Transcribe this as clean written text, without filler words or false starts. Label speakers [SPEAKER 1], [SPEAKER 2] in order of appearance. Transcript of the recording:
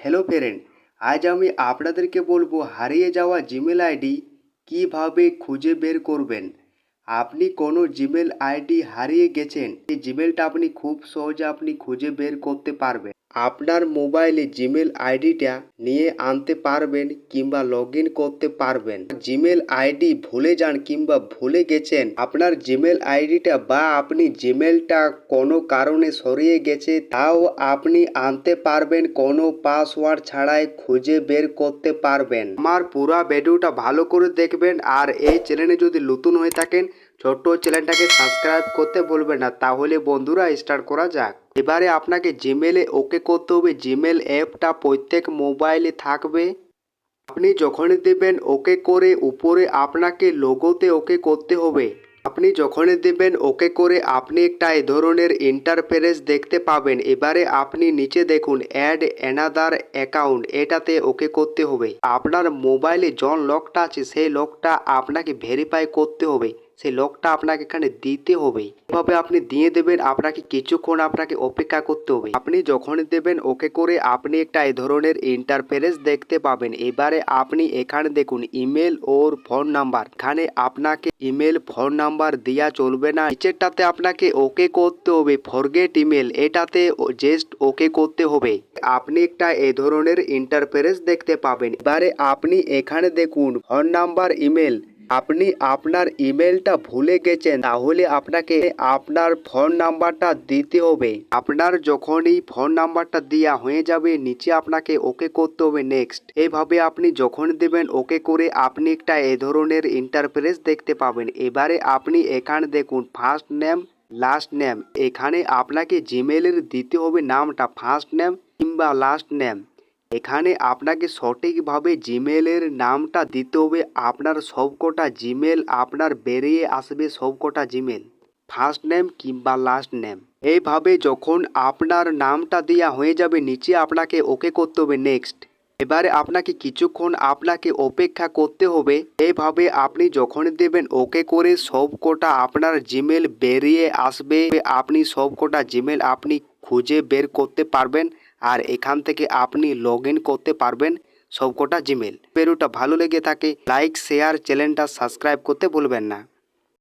[SPEAKER 1] Hello friend, আজ আমি আপনাদেরকে বলবো হারিয়ে যাওয়া জিমেল আইডি কিভাবে খুঁজে বের করবেন। আপনি কোনো জিমেল আইডি হারিয়ে গেছেন, এই জিমেলটা আপনি খুব সহজে খুঁজে বের করতে পারবেন। আপনার মোবাইলে জিমেল আইডিটা নিয়ে আনতে পারবেন কিংবা লগ ইন করতে পারবেন। জিমেল আইডি ভুলে যান কিংবা ভুলে গেছেন আপনার জিমেল আইডিটা, বা আপনি জিমেলটা কোনো কারণে সরিয়ে গেছে, তাও আপনি আনতে পারবেন কোনো পাসওয়ার্ড ছাড়াই খুঁজে বের করতে পারবেন। আমার পুরো ভিডিওটা ভালো করে দেখবেন, আর এই চ্যানেলে যদি নতুন হয়ে থাকেন ছোট্ট চ্যানেলটাকে সাবস্ক্রাইব করতে ভুলবেন না। তাহলে বন্ধুরা স্টার্ট করা যাক। এবারে আপনাকে জিমেলে ওকে করতে হবে। জিমেল অ্যাপটা প্রত্যেক মোবাইলে থাকবে। আপনি যখনই দেবেন ওকে করে উপরে আপনাকে লোগোতে ওকে করতে হবে। আপনি যখনই দেবেন ওকে করে আপনি একটা এই ধরনের ইন্টারফেস দেখতে পাবেন। এবারে আপনি নিচে দেখুন অ্যাড অ্যানাদার অ্যাকাউন্ট, এটাতে ওকে করতে হবে। আপনার মোবাইলে জন লকটা আছে সেই লকটা আপনাকে ভেরিফাই করতে হবে, সেই লকটা আপনাকে এখানে দিতে হবে। এভাবে আপনি দিয়ে দেবেন, আপনাকে কিছুক্ষণ অপেক্ষা করতে হবে। আপনি যখনই দেবেন ওকে করে আপনি একটা এই ধরনের ইন্টারফেস দেখতে পাবেন। এবারে আপনি এখানে দেখুন ইমেল ওর ফোন নাম্বার, এখানে আপনাকে ইমেল ফোন নাম্বার দেওয়া চলবে না। নিচেরটাতে আপনাকে ওকে করতে হবে, ফরগেট ইমেল, এটাতে জাস্ট ওকে করতে হবে। আপনি একটা এই ধরনের ইন্টারফেস দেখতে পাবেন। এবারে আপনি এখানে দেখুন ফোন নাম্বার ইমেল, আপনি আপনার ইমেলটা ভুলে গেছেন, তাহলে আপনাকে আপনার ফোন নাম্বারটা দিতে হবে। আপনার যখনই ফোন নাম্বারটা দেওয়া হয়ে যাবে নিচে আপনাকে ওকে করতে হবে নেক্সট। এইভাবে আপনি যখন দেবেন ওকে করে আপনি একটা এই ধরনের ইন্টারফেস দেখতে পাবেন। এবারে আপনি এখানে দেখুন ফার্স্ট নেম লাস্ট নেম, এখানে আপনাকে জিমেলের দিতে হবে নামটা, ফার্স্ট নেম কিংবা লাস্ট নেম। এখানে আপনাকে সঠিকভাবে জিমেলের নামটা দিতে হবে। আপনার সবকটা জিমেল আপনার বেরিয়ে আসবে, সবকটা জিমেল ফার্স্ট নেম কিংবা লাস্ট নেম। এইভাবে যখন আপনার নামটা দেওয়া হয়ে যাবে নিচে আপনাকে ওকে করতে হবে নেক্সট। এবারে আপনাকে কিছুক্ষণ অপেক্ষা করতে হবে। এইভাবে আপনি যখন দেবেন ওকে করে সবকটা আপনার জিমেল বেরিয়ে আসবে। আপনি সবকটা জিমেল আপনি খুঁজে বের করতে পারবেন, আর এখান থেকে আপনি লগ ইন করতে পারবেন সবকটা জিমেল। ভিডিওটা ভালো লেগে থাকে লাইক শেয়ার চ্যানেলটা সাবস্ক্রাইব করতে ভুলবেন না।